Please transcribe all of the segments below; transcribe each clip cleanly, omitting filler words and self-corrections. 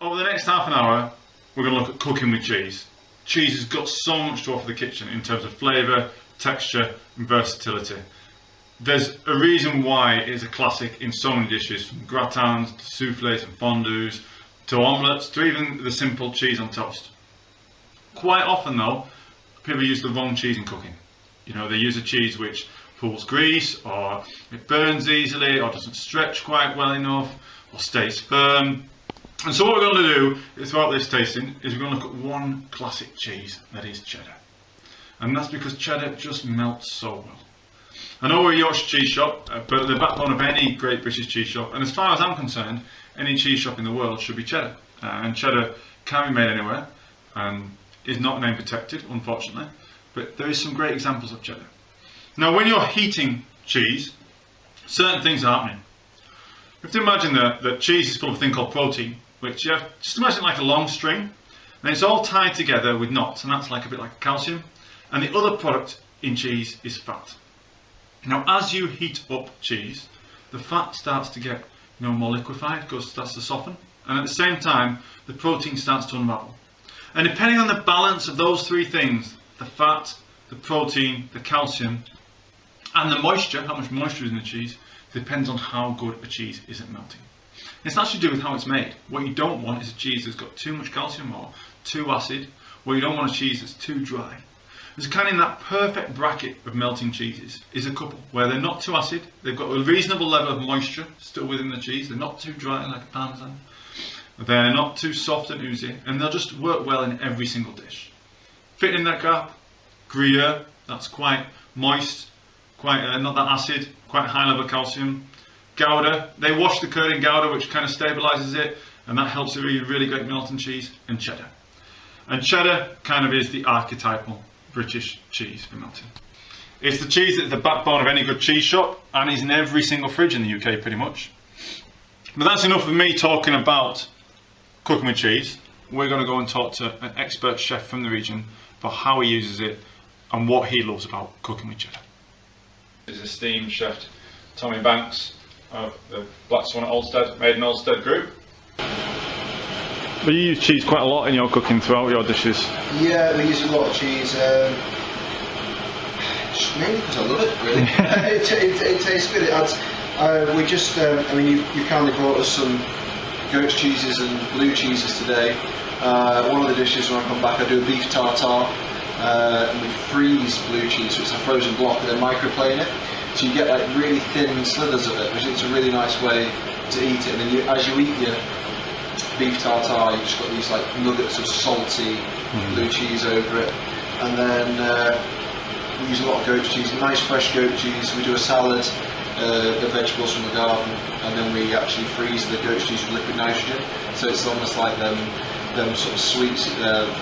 Over the next half an hour, we're going to look at cooking with cheese. Cheese has got so much to offer the kitchen in terms of flavour, texture and versatility. There's a reason why it is a classic in so many dishes, from gratins to soufflés and fondues to omelettes to even the simple cheese on toast. Quite often though, people use the wrong cheese in cooking. You know, they use a cheese which pulls grease, or it burns easily, or doesn't stretch quite well enough, or stays firm. And so what we're going to do is, throughout this tasting, is we're going to look at one classic cheese, that is cheddar. And that's because cheddar just melts so well. I know we're a Yorkshire cheese shop, but the backbone of any great British cheese shop, and as far as I'm concerned, any cheese shop in the world should be cheddar. And cheddar can be made anywhere, and is not name protected, unfortunately, but there is some great examples of cheddar. Now, when you're heating cheese, certain things are happening. You have to imagine that cheese is full of a thing called protein, which you have, just imagine like a long string, and it's all tied together with knots, and that's like a bit like calcium. And the other product in cheese is fat. Now, as you heat up cheese, the fat starts to get more liquefied, starts to soften, and at the same time, the protein starts to unravel. And depending on the balance of those three things, the fat, the protein, the calcium, and the moisture, how much moisture is in the cheese, depends on how good a cheese is at melting. It's actually to do with how it's made. What you don't want is a cheese that's got too much calcium or too acid. What you don't want a cheese that's too dry. There's kind of in that perfect bracket of melting cheeses is a couple where they're not too acid, they've got a reasonable level of moisture still within the cheese, they're not too dry like a parmesan, they're not too soft and oozy, and they'll just work well in every single dish. Fitting in that gap, Gruyere, that's quite moist, quite not that acid, quite high level of calcium. Gouda, they wash the curd in Gouda, which kind of stabilises it, and that helps it be a really great melting cheese. And cheddar. And cheddar kind of is the archetypal British cheese for melting. It's the cheese that's the backbone of any good cheese shop, and is in every single fridge in the UK pretty much. But that's enough of me talking about cooking with cheese. We're going to go and talk to an expert chef from the region for how he uses it and what he loves about cooking with cheddar. This is esteemed chef Tommy Banks of the Black Swan at Olstead, Made in Olstead group. But you use cheese quite a lot in your cooking throughout your dishes. Yeah, we use a lot of cheese, mainly because I love it, really. it tastes good. It adds, we just, I mean, you kindly brought us some goat's cheeses and blue cheeses today. One of the dishes when I come back, I do a beef tartare, and we freeze blue cheese, so it's a frozen block, and then microplane it. So you get like really thin slithers of it, which is a really nice way to eat it. And then as you eat your beef tartare, you've just got these like nuggets of salty blue cheese over it. And then we use a lot of goat cheese, nice fresh goat cheese. We do a salad, the vegetables from the garden, and then we actually freeze the goat cheese with liquid nitrogen. So it's almost like them sort of sweets,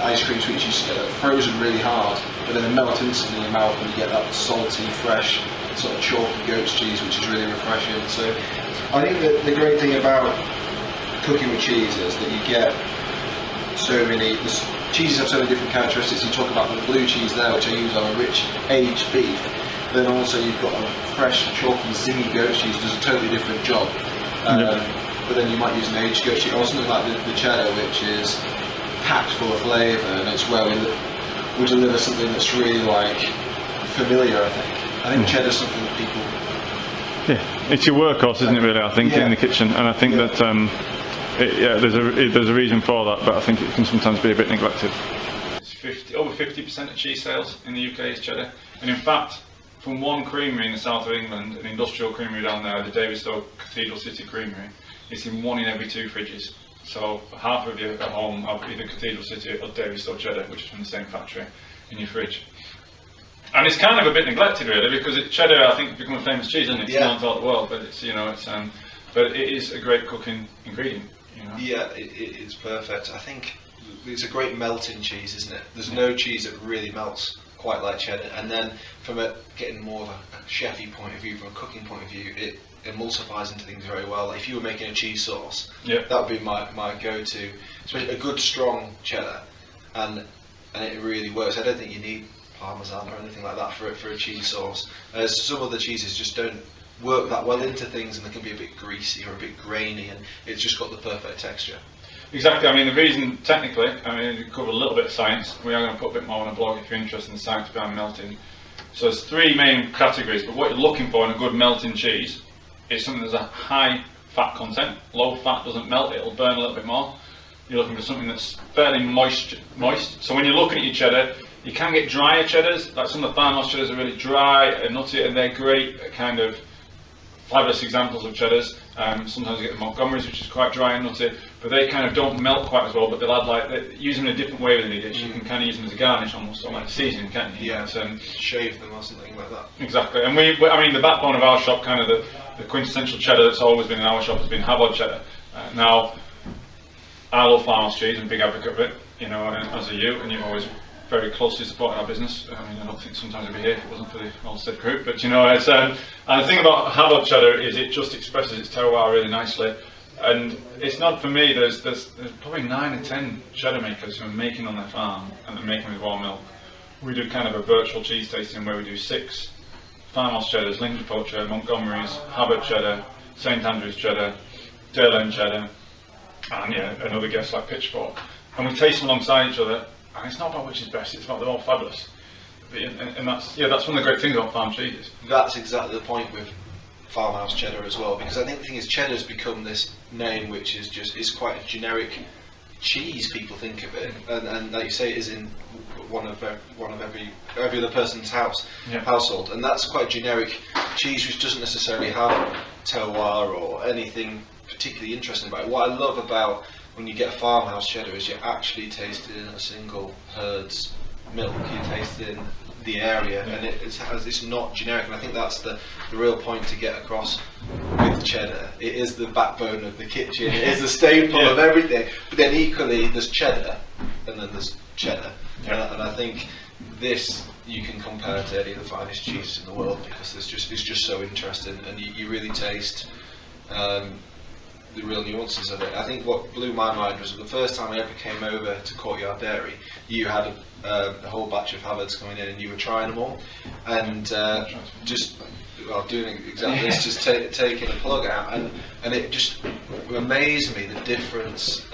ice cream sweet cheese frozen really hard, but then they melt instantly in your mouth and you get that salty, fresh, sort of chalky goat's cheese, which is really refreshing. So I think that the great thing about cooking with cheese is that you get so many, cheeses have so many different characteristics. You talk about the blue cheese there, which I use on a rich aged beef, then also you've got a fresh, chalky, zingy goat's cheese, does a totally different job. But then you might use an aged goat cheese or something like the cheddar, which is packed full of flavour, and it's where we deliver something that's really like familiar. I think cheddar's something that people. Yeah, it's your workhorse, isn't it? Really, I think in the kitchen, and I think that there's a reason for that, but I think it can sometimes be a bit neglected. It's over 50% of cheese sales in the UK is cheddar, and in fact, from one creamery in the south of England, an industrial creamery down there, the Davystow Cathedral City Creamery, it's in 1 in every 2 fridges. So half of you at home have either Cathedral City or Davystow cheddar, which is from the same factory, in your fridge. And it's kind of a bit neglected really, because cheddar, I think, has become a famous cheese, isn't it? It's known throughout the world, but it's but it is a great cooking ingredient. You know? Yeah, it's perfect. I think it's a great melting cheese, isn't it? There's no cheese that really melts quite like cheddar. And then from getting more of a chefy point of view, from a cooking point of view, it emulsifies into things very well. Like if you were making a cheese sauce, that would be my go-to, especially a good strong cheddar, and it really works. I don't think you need Parmesan or anything like that for a cheese sauce. Some other cheeses just don't work that well into things, and they can be a bit greasy or a bit grainy, and it's just got the perfect texture. Exactly. I mean, the reason technically, I mean, we cover a little bit of science. We are going to put a bit more on the blog if you're interested in the science behind melting. So there's three main categories, but what you're looking for in a good melting cheese is something that's a high fat content. Low fat doesn't melt, it'll burn a little bit more. You're looking for something that's fairly moist. So when you're looking at your cheddar, you can get drier cheddars, like some of the Farmhouse cheddars are really dry and nutty, and they're great at kind of fabulous examples of cheddars. Sometimes you get the Montgomerys, which is quite dry and nutty, but they kind of don't melt quite as well, but they'll add they use them in a different way within a dish. You can kind of use them as a garnish almost, or like a seasoning, can't you? Yeah, shave them or something like that. Exactly, and I mean, the backbone of our shop, kind of the quintessential cheddar that's always been in our shop has been Havard cheddar. Now, I love Farmhouse cheese, I'm a big advocate of it, you know, as are you, and you've always very closely supported our business. I mean, I don't think sometimes I'd be here if it wasn't for the Olmsted group, but you know, it's, and the thing about Havard cheddar is it just expresses its terroir really nicely, and it's not for me, there's probably 9 or 10 cheddar makers who are making on their farm, and they're making with raw milk. We do kind of a virtual cheese tasting where we do 6 Farmhouse cheddars, Lincoln cheddar, Montgomerys, Havard cheddar, St Andrews cheddar, Dale End cheddar, and yeah, another guest like Pitchfork, and we taste them alongside each other, and it's not about which is best, it's about they're all fabulous, and that's one of the great things about farm cheeses. That's exactly the point with Farmhouse cheddar as well, because I think the thing is, cheddar's become this name which is quite a generic cheese. People think of it, and like you say, it is in one of every other person's household, and that's quite a generic cheese which doesn't necessarily have terroir or anything particularly interesting about it. What I love about when you get a Farmhouse cheddar is you're actually tasting a single herd's milk. You're tasting the area, and it's not generic, and I think that's the real point to get across with cheddar. It is the backbone of the kitchen, it is the staple of everything, but then equally there's cheddar and then there's cheddar, and I think this you can compare to any of the finest cheeses in the world, because it's just so interesting, and you really taste the real nuances of it. I think what blew my mind was the first time I ever came over to Courtyard Dairy, you had a whole batch of Havards coming in and you were trying them all, and doing exactly this, just taking a plug out, and it just amazed me the difference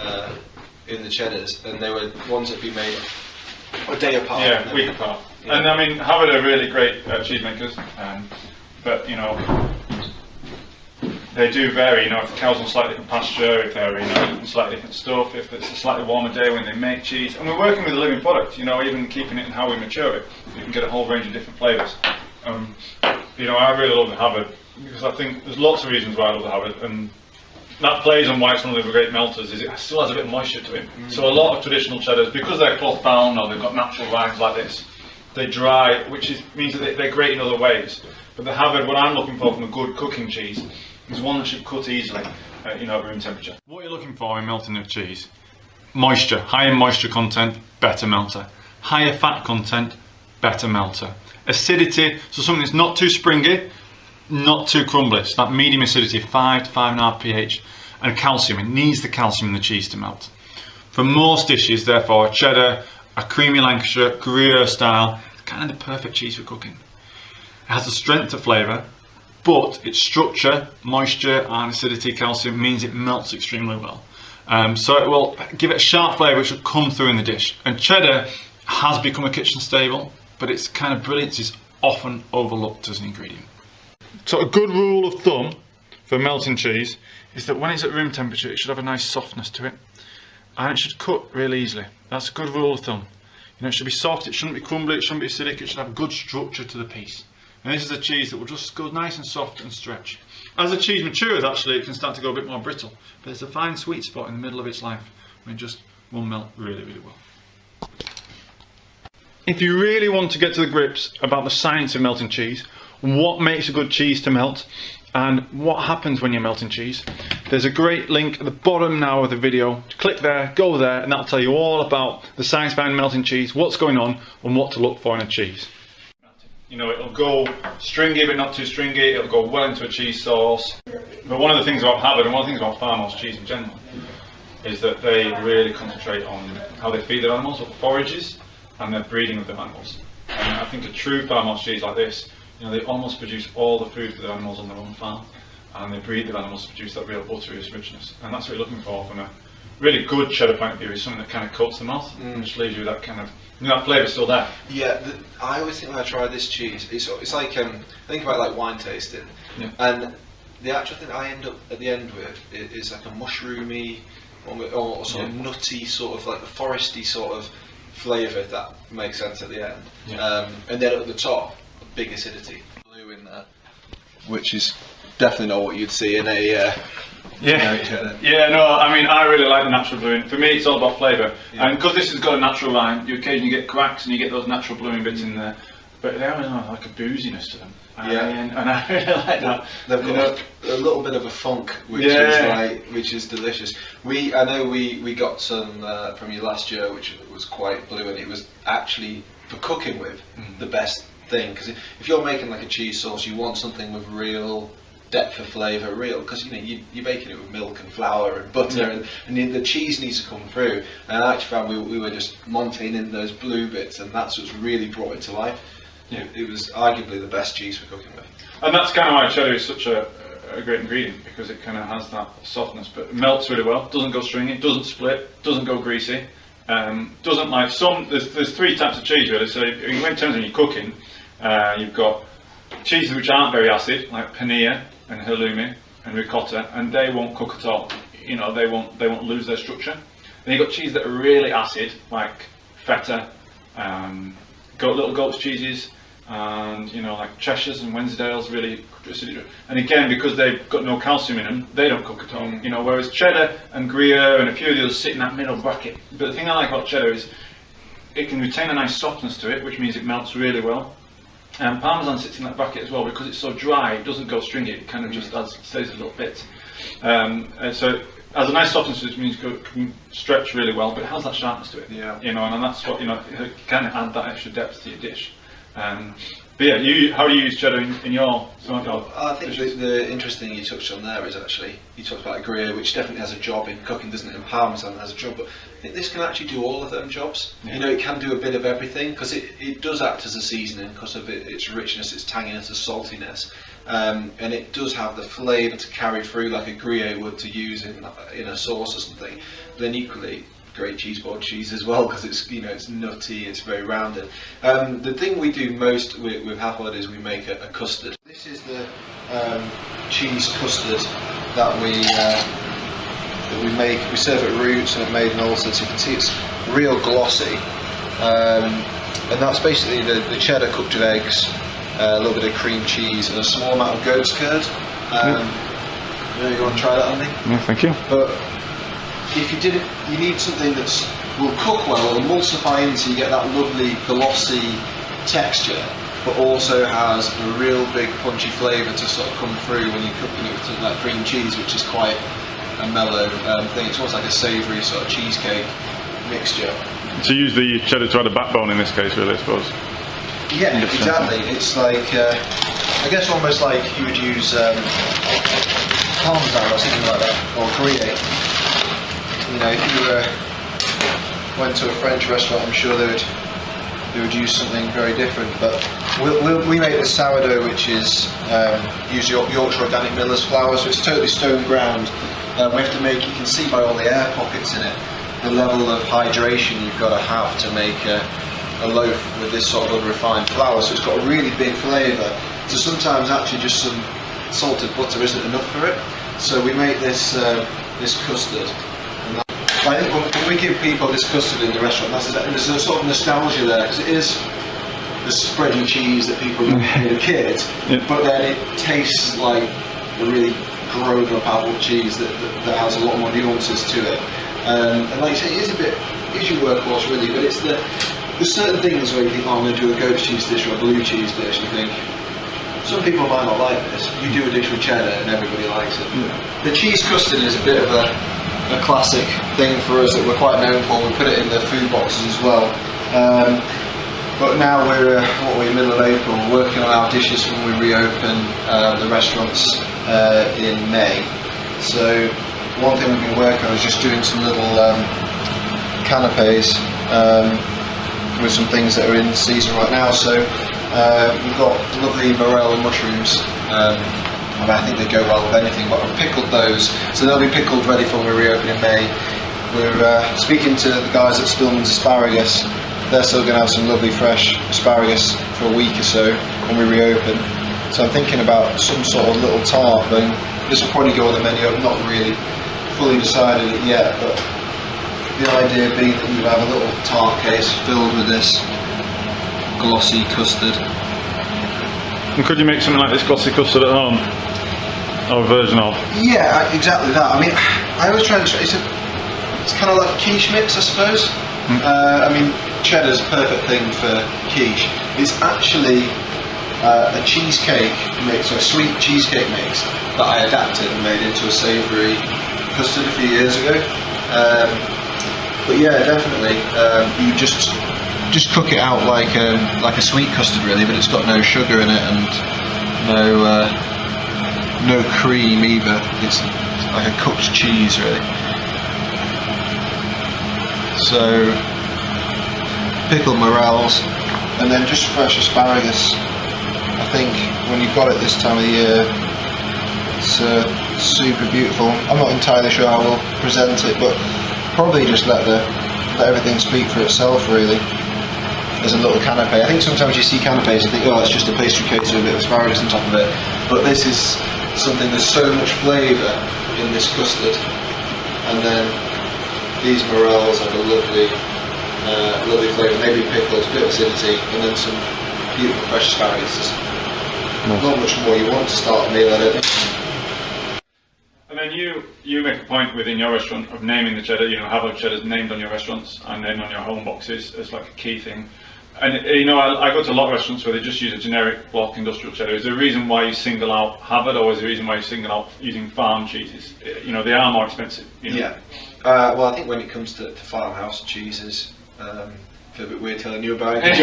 in the cheddars, and they were ones that had been made a day apart. Yeah, week apart. Yeah. And I mean, Havard are really great cheese makers, but you know, they do vary, you know, if the cow's on slightly different pasture, if they're, you know, eating slightly different stuff, if it's a slightly warmer day when they make cheese. And we're working with a living product, you know, even keeping it in how we mature it. You can get a whole range of different flavours. You know, I really love the Havard, because I think there's lots of reasons why I love the Havard, and that plays on why it's one of the great melters, is it still has a bit of moisture to it. So a lot of traditional cheddars, because they're cloth bound or they've got natural rinds like this, they dry, which means that they're great in other ways. But the Havard, what I'm looking for from a good cooking cheese, is one that should cut easily, you know, at room temperature. What you're looking for in melting of cheese: moisture, higher moisture content, better melter. Higher fat content, better melter. Acidity, so something that's not too springy, not too crumbly. It's that medium acidity, 5 to 5.5 pH, and calcium. It needs the calcium in the cheese to melt. For most dishes, therefore, a cheddar, a creamy Lancashire, Gruyere style, kind of the perfect cheese for cooking. It has the strength of flavour, but its structure, moisture and acidity, calcium, means it melts extremely well. So it will give it a sharp flavour which will come through in the dish. And cheddar has become a kitchen staple, but its kind of brilliance is often overlooked as an ingredient. So a good rule of thumb for melting cheese is that when it's at room temperature, it should have a nice softness to it, and it should cut really easily. That's a good rule of thumb. You know, it should be soft, it shouldn't be crumbly, it shouldn't be acidic, it should have good structure to the piece. And this is a cheese that will just go nice and soft and stretch. As the cheese matures, actually, it can start to go a bit more brittle, but there's a fine sweet spot in the middle of its life when it just will melt really, really well. If you really want to get to the grips about the science of melting cheese, what makes a good cheese to melt, and what happens when you're melting cheese, there's a great link at the bottom now of the video. Click there, go there, and that'll tell you all about the science behind melting cheese, what's going on, and what to look for in a cheese. You know, it'll go stringy but not too stringy, it'll go well into a cheese sauce. But one of the things about Havard, and one of the things about Farmhouse cheese in general, is that they really concentrate on how they feed their animals, what forages, and their breeding of their animals. And I think a true Farmhouse cheese like this, you know, they almost produce all the food for their animals on their own farm, and they breed their animals to produce that real buttery richness. And that's what you're looking for from really good cheddar point of view is something that kind of coats the mouth and just leaves you with that kind of, that flavour still there. Yeah, I always think when I try this cheese, it's like think about like wine tasting, and the actual thing I end up at the end with is like a mushroomy or sort of nutty, sort of like a foresty sort of flavour, if that makes sense at the end. And then at the top, a big acidity, blue in there, which is definitely not what you'd see in a no, I mean, I really like the natural bluing. For me, it's all about flavour, and because this has got a natural rind, you occasionally get cracks and you get those natural bluing bits in there, but they always have like a booziness to them. And I really like that. They've got a little bit of a funk, which is delicious. I know we got some from you last year, which was quite blue, and it was actually for cooking with the best thing, because if you're making like a cheese sauce, you want something with real depth of flavour, because you're baking it with milk and flour and butter, and the cheese needs to come through. And I actually found we were just maintaining those blue bits, and that's what's really brought it to life. It was arguably the best cheese for cooking with. And that's kind of why cheddar is such a great ingredient, because it kind of has that softness, but it melts really well, doesn't go stringy, doesn't split, doesn't go greasy, doesn't like some. There's three types of cheese really. So in terms of your cooking, you've got cheeses which aren't very acid, like paneer and halloumi and ricotta, and they won't cook at all. They won't lose their structure. Then you've got cheese that are really acid, like feta, little goat's cheeses, and like Cheshires and Wensleydales, really acidic. And again, because they've got no calcium in them, they don't cook at all. Whereas cheddar and Gruyere and a few of the others sit in that middle bracket. But the thing I like about cheddar is it can retain a nice softness to it, which means it melts really well. And Parmesan sits in that bracket as well, because it's so dry, it doesn't go stringy, it kind of just stays a little bit. And so it has a nice softness, which means it can stretch really well, but it has that sharpness to it. And that's what, it kind of add that extra depth to your dish. But yeah, how do you use cheddar in your I think the interesting thing you touched on there is actually, you talked about a Gruyere, which definitely has a job in cooking, doesn't it? And Parmesan has a job, but I think this can actually do all of them jobs. It can do a bit of everything, because it does act as a seasoning because of its richness, its tanginess, its saltiness, and it does have the flavour to carry through like a Gruyere would to use in a sauce or something. But then equally, great cheese board cheese as well, because it's nutty, it's very rounded. The thing we do most with Halford is we make a custard. This is the cheese custard that we make. We serve at Roots and at Maiden also, so you can see it's real glossy, and that's basically the cheddar cooked with eggs, a little bit of cream cheese and a small amount of goat's curd. You want to try that, Andy? Yeah, thank you. But if you did it, you need something that will cook well, will emulsify in, so you get that lovely glossy texture, but also has a real big punchy flavour to sort of come through when you're cooking it with that cream cheese, which is quite a mellow thing. It's almost like a savoury sort of cheesecake mixture. So use the cheddar to add a backbone in this case, really, I suppose. Yeah, exactly. It's like, I guess almost like you would use Parmesan or something like that, or Gruyere. If you went to a French restaurant, I'm sure they would use something very different. But we make the sourdough, which is use Yorkshire Organic Miller's flour, so it's totally stone ground. We have to make, you can see by all the air pockets in it, the level of hydration you've got to have to make a loaf with this sort of unrefined flour. So it's got a really big flavour. So sometimes actually just some salted butter isn't enough for it. So we make this custard. I think when we give people this custard in the restaurant, there's a sort of nostalgia there, because it is the spready cheese that people eat as a kid, but then it tastes like a really grown up adult cheese that has a lot more nuances to it. And like I say, it is your workhorse really, but there's certain things where you think, I'm going to do a goat's cheese dish or a blue cheese dish, and you think, some people might not like this. You do a dish with cheddar and everybody likes it. The cheese custard is a bit of a classic thing for us that we're quite known for. We put it in the food boxes as well. But now we're in the middle of April, we're working on our dishes when we reopen the restaurants in May. So one thing we've been working on is just doing some little canapes with some things that are in season right now. So we've got lovely morel and mushrooms. I think they go well with anything, but I've pickled those, so they'll be pickled ready for when we reopen in May. we're speaking to the guys at Stillman's Asparagus. They're still going to have some lovely fresh asparagus for a week or so when we reopen. So I'm thinking about some sort of little tart thing. This will probably go on the menu. I've not really fully decided it yet, but the idea being that we would have a little tart case filled with this glossy custard. And could you make something like this glossy custard at home? Or a version of? Yeah, exactly that. I mean, I always try to. It's kind of like a quiche mix, I suppose. I mean, cheddar's a perfect thing for quiche. It's actually a cheesecake mix, or a sweet cheesecake mix that I adapted and made into a savoury custard a few years ago. But yeah, definitely, you just cook it out like a sweet custard, really, but it's got no sugar in it and no cream either. It's like a cooked cheese, really. So pickled morels and then just fresh asparagus. I think when you've got it this time of the year, it's super beautiful. I'm not entirely sure how we'll present it, but probably just let everything speak for itself, really. As a little canapé. I think sometimes you see canapés and think, oh, it's just a pastry case with a bit of asparagus on top of it. But this is something, there's so much flavour in this custard. And then these morels have a lovely flavour, maybe pickles, a bit of acidity, and then some beautiful fresh asparagus. Not much more you want to start a meal, I don't think. And then you make a point within your restaurant of naming the cheddar, have cheddars named on your restaurants and then on your home boxes as like a key thing. And I go to a lot of restaurants where they just use a generic block industrial cheddar. Is there a reason why you single out Harvard, or is there a reason why you single out using farm cheeses? They are more expensive. Yeah. Well, I think when it comes to farmhouse cheeses, I feel a bit weird telling you about it.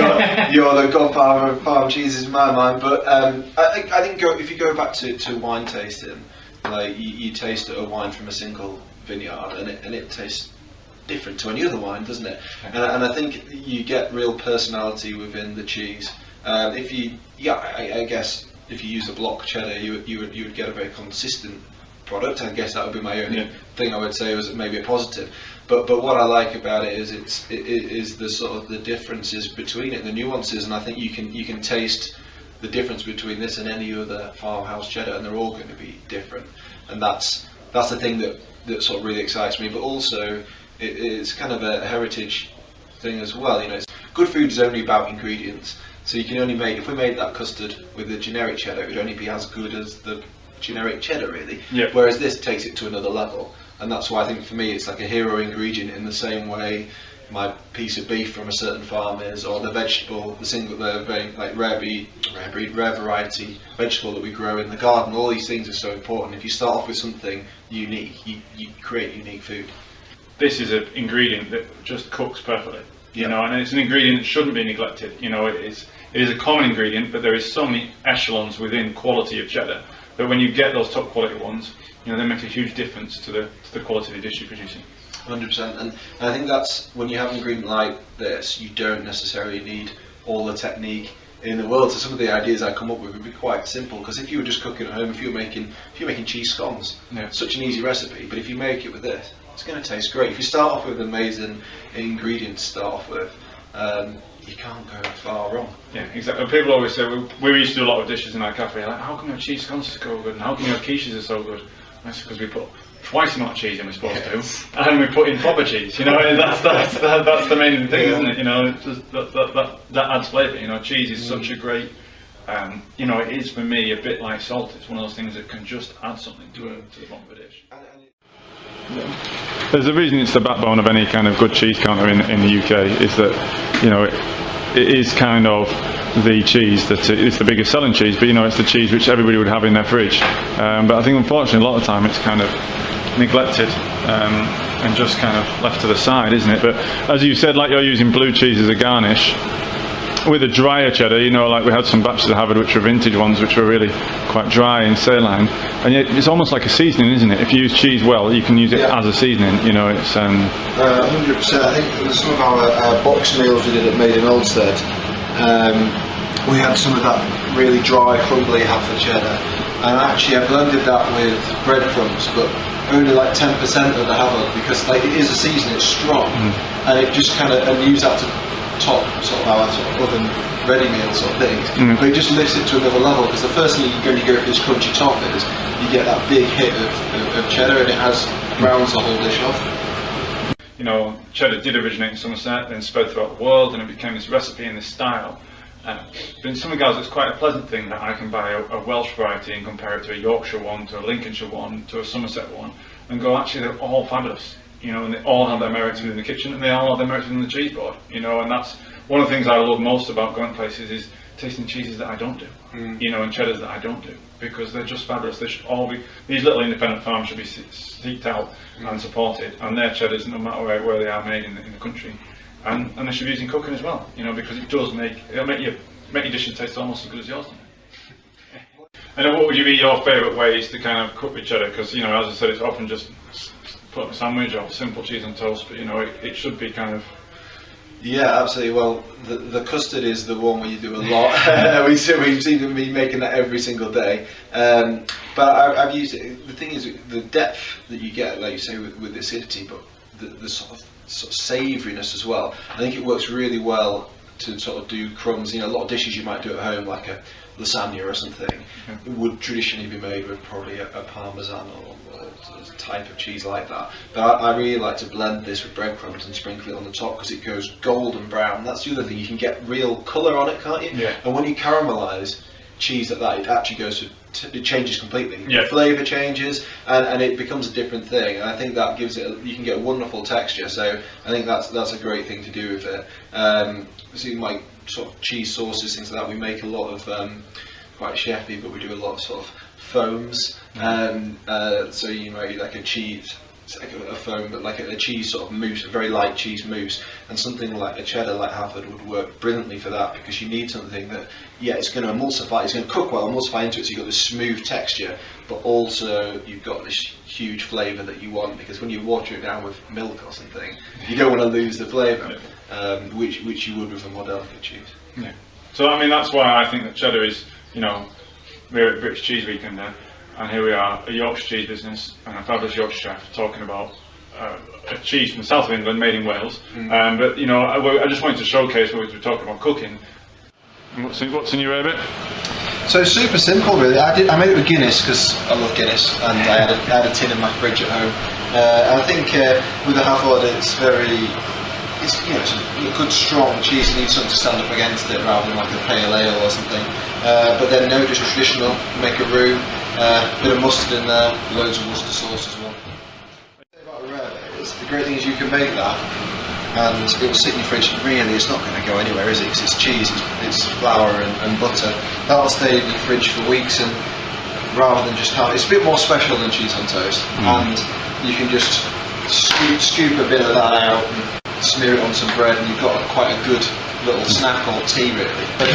You're the godfather of farm cheeses in my mind. But I think if you go back to wine tasting, like you taste a wine from a single vineyard, and it tastes different to any other wine, doesn't it? And I think you get real personality within the cheese. I guess if you use a block cheddar, you would get a very consistent product. I guess that would be my only thing I would say was maybe a positive. But what I like about it is the sort of the differences between it, the nuances, and I think you can taste the difference between this and any other farmhouse cheddar, and they're all going to be different. And that's the thing that sort of really excites me. But also it's kind of a heritage thing as well. Good food is only about ingredients. So you can only make, if we made that custard with the generic cheddar, it would only be as good as the generic cheddar, really. Yeah. Whereas this takes it to another level. And that's why I think for me it's like a hero ingredient, in the same way my piece of beef from a certain farm is, or the vegetable, the very like rare variety vegetable that we grow in the garden. All these things are so important. If you start off with something unique, you create unique food. This is an ingredient that just cooks perfectly, and it's an ingredient that shouldn't be neglected. It is a common ingredient, but there is so many echelons within quality of cheddar that when you get those top quality ones, they make a huge difference to the quality of the dish you're producing. 100%, and I think that's when you have an ingredient like this, you don't necessarily need all the technique in the world. So some of the ideas I come up with would be quite simple, because if you were just cooking at home, if you're making cheese scones, such an easy recipe, but if you make it with this, it's going to taste great. If you start off with amazing ingredients to start off with, you can't go far wrong. Yeah, exactly. People always say, we used to do a lot of dishes in our cafe, like, how come your cheese scones are so good, and how come your quiches are so good? That's because we put twice the amount of cheese in we're supposed to, and we put in proper cheese. That's the main thing, isn't it? It's just that adds flavour. Cheese is such a great. It is for me a bit like salt. It's one of those things that can just add something to the bottom of a dish. There's a reason it's the backbone of any kind of good cheese counter in the UK, is that it is kind of the cheese that it's the biggest selling cheese, but it's the cheese which everybody would have in their fridge. But I think unfortunately a lot of the time it's kind of neglected and just kind of left to the side, isn't it? But as you said, like you're using blue cheese as a garnish with a drier cheddar, like we had some batches of Harvard which were vintage ones, which were really quite dry and saline, and yet it's almost like a seasoning, isn't it? If you use cheese well, you can use it as a seasoning. It's 100%. I think some of our box meals we did at Made in Oldstead, we had some of that really dry, crumbly Hertford cheddar, and actually I blended that with breadcrumbs, but only like 10% of the Havard, because like it is a season, it's strong, and it just kind of, and use that to top sort of our sort of oven ready meal sort of things, but it just lifts it to another level, because the first thing when you go for this crunchy top is you get that big hit of cheddar, and it browns the whole dish off. You know, cheddar did originate in Somerset, then spread throughout the world, and it became this recipe and this style. But in some regards, it's quite a pleasant thing that I can buy a Welsh variety and compare it to a Yorkshire one, to a Lincolnshire one, to a Somerset one, and go, actually, they're all fabulous. You know, and they all have their merits within the kitchen, and they all have their merits within the cheese board. You know, and that's one of the things I love most about going places, is tasting cheeses that I don't do. You know, and cheddars that I don't do, because they're just fabulous. They should all be, these little independent farms should be seeked out and supported, and their cheddars, no matter where they are made in the country, and they should be used in cooking as well. You know, because it'll make your dishes taste almost as good as yours. And then what would be your favourite ways to kind of cook with cheddar? Because, you know, as I said, it's often just put on a sandwich or simple cheese on toast, but you know, it should be kind of. Yeah, absolutely. Well, the custard is the one where you do a lot. We've seen me making that every single day. But I've used it. The thing is, the depth that you get, like you say, with the acidity, but the sort of savouriness as well. I think it works really well to sort of do crumbs. You know, a lot of dishes you might do at home, like a lasagna or something, would traditionally be made with probably a parmesan or a type of cheese like that. But I really like to blend this with breadcrumbs and sprinkle it on the top, because it goes golden brown. That's the other thing, you can get real colour on it, can't you? Yeah. And when you caramelise cheese like that, it actually goes it changes completely. Yeah. The flavour changes, and it becomes a different thing. And I think that gives it, you can get a wonderful texture. So I think that's a great thing to do with it. So like sort of cheese sauces, things like that, we make a lot of quite chefy, but we do a lot of sort of foams. So you make like a cheese, it's like a foam, but like a cheese sort of mousse, a very light cheese mousse, and something like a cheddar like Havard would work brilliantly for that, because you need something that, yeah, it's going to emulsify, it's going to cook well, emulsify into it, so you've got this smooth texture, but also you've got this huge flavour that you want, because when you water it down with milk or something, you don't want to lose the flavour, which you would with a more delicate cheese. Yeah. So I mean, that's why I think that cheddar is, you know, we're at British Cheese Weekend there, and here we are, a Yorkshire cheese business and a fabulous Yorkshire chef talking about a cheese from the south of England made in Wales. But you know, I just wanted to showcase when we were talking about cooking. What's in your rarebit? So it's super simple, really. I made it with Guinness because I love Guinness, and I had a tin in my fridge at home. And I think with the Havard, it's you know, it's a good strong cheese. You need something to stand up against it rather than like a pale ale or something. But then no, just traditional. Make a roux, bit of mustard in there, loads of Worcester sauce as well. About the rarebit, the great thing is you can make that, and it will sit in your fridge. Really, it's not going to go anywhere, is it? Because it's cheese, it's flour and butter. That'll stay in your fridge for weeks, and rather than just have, it's a bit more special than cheese on toast, and you can just scoop a bit of that out and smear it on some bread, and you've got quite a good little snack or tea, really. But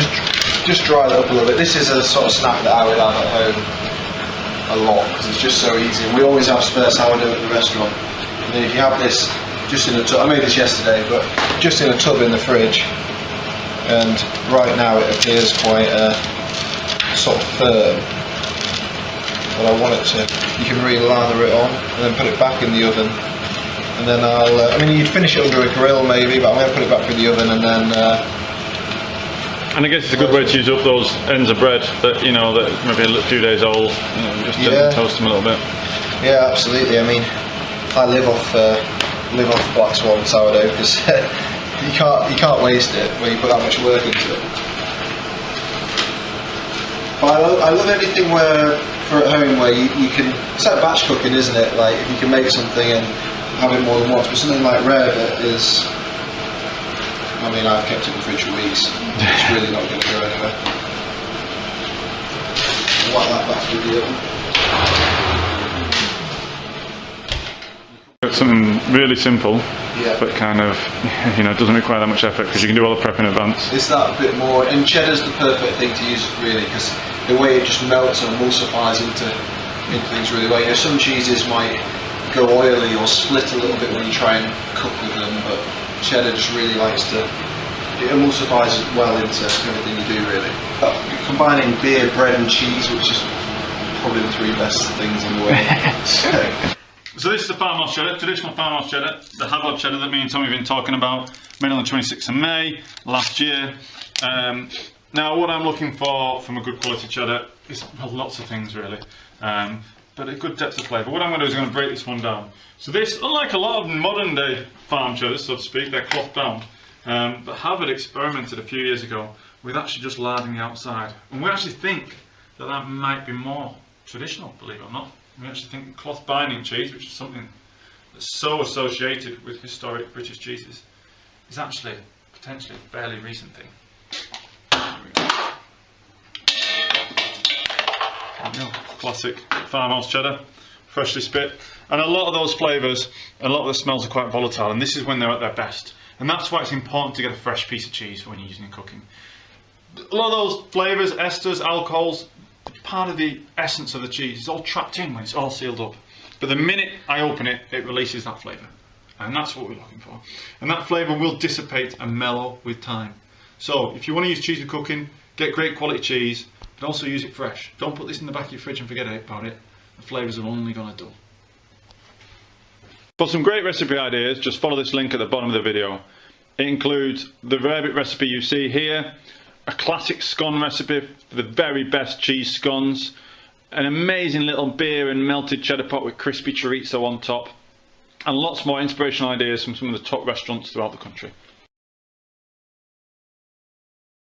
just dry it up a little bit. This is a sort of snack that I would have at home a lot, because it's just so easy. We always have spare sourdough at the restaurant, and then if you have this just in a tub, I made this yesterday, but just in a tub in the fridge, and right now it appears quite sort of firm, but I want it to, you can really lather it on and then put it back in the oven. And then I mean, you'd finish it under a grill maybe, but I'm going to put it back through the oven, and then. And I guess it's a good way to use up those ends of bread that, you know, that maybe a few days old. You know, just toast them a little bit. Yeah, absolutely. I mean, I live off black swan sourdough, because you can't waste it when you put that much work into it. But I love anything for at home where you can. It's like batch cooking, isn't it? Like if you can make something and have it more than once, but something like rarebit is, I mean, I've kept it in the fridge for weeks. It's really not going to go anywhere. Whack that back through the oven. Something really simple, but kind of, you know, doesn't require that much effort, because you can do all the prep in advance. It's that bit more, and cheddar's the perfect thing to use, really, because the way it just melts and emulsifies into things really well. You know, some cheeses might go oily or split a little bit when you try and cook with them, but cheddar just really likes to, it emulsifies well into everything you do, really. Combining beer, bread and cheese, which is probably the 3 best things in the world. So this is the Farmhouse cheddar, traditional Farmhouse cheddar, the Havard cheddar that me and Tommy have been talking about, made on the 26th of May last year. Now what I'm looking for from a good quality cheddar is, well, lots of things really, but a good depth of flavour. What I'm going to do is I'm going to break this one down. So this, unlike a lot of modern day farm cheddars, so to speak, they're cloth bound, but Havard experimented a few years ago with actually just larding the outside, and we actually think that that might be more traditional, believe it or not. We actually think cloth binding cheese, which is something that's so associated with historic British cheeses, is actually potentially a fairly recent thing. Classic Farmhouse cheddar, freshly spit, and a lot of those flavours, a lot of the smells are quite volatile, and this is when they're at their best, and that's why it's important to get a fresh piece of cheese when you're using it in cooking. A lot of those flavours, esters, alcohols, part of the essence of the cheese is all trapped in when it's all sealed up, but the minute I open it, it releases that flavour, and that's what we're looking for, and that flavour will dissipate and mellow with time. So if you want to use cheese for cooking, get great quality cheese, but also use it fresh. Don't put this in the back of your fridge and forget about it. The flavours are only going to dull. For some great recipe ideas, just follow this link at the bottom of the video. It includes the rarebit recipe you see here, a classic scone recipe for the very best cheese scones, an amazing little beer and melted cheddar pot with crispy chorizo on top, and lots more inspirational ideas from some of the top restaurants throughout the country.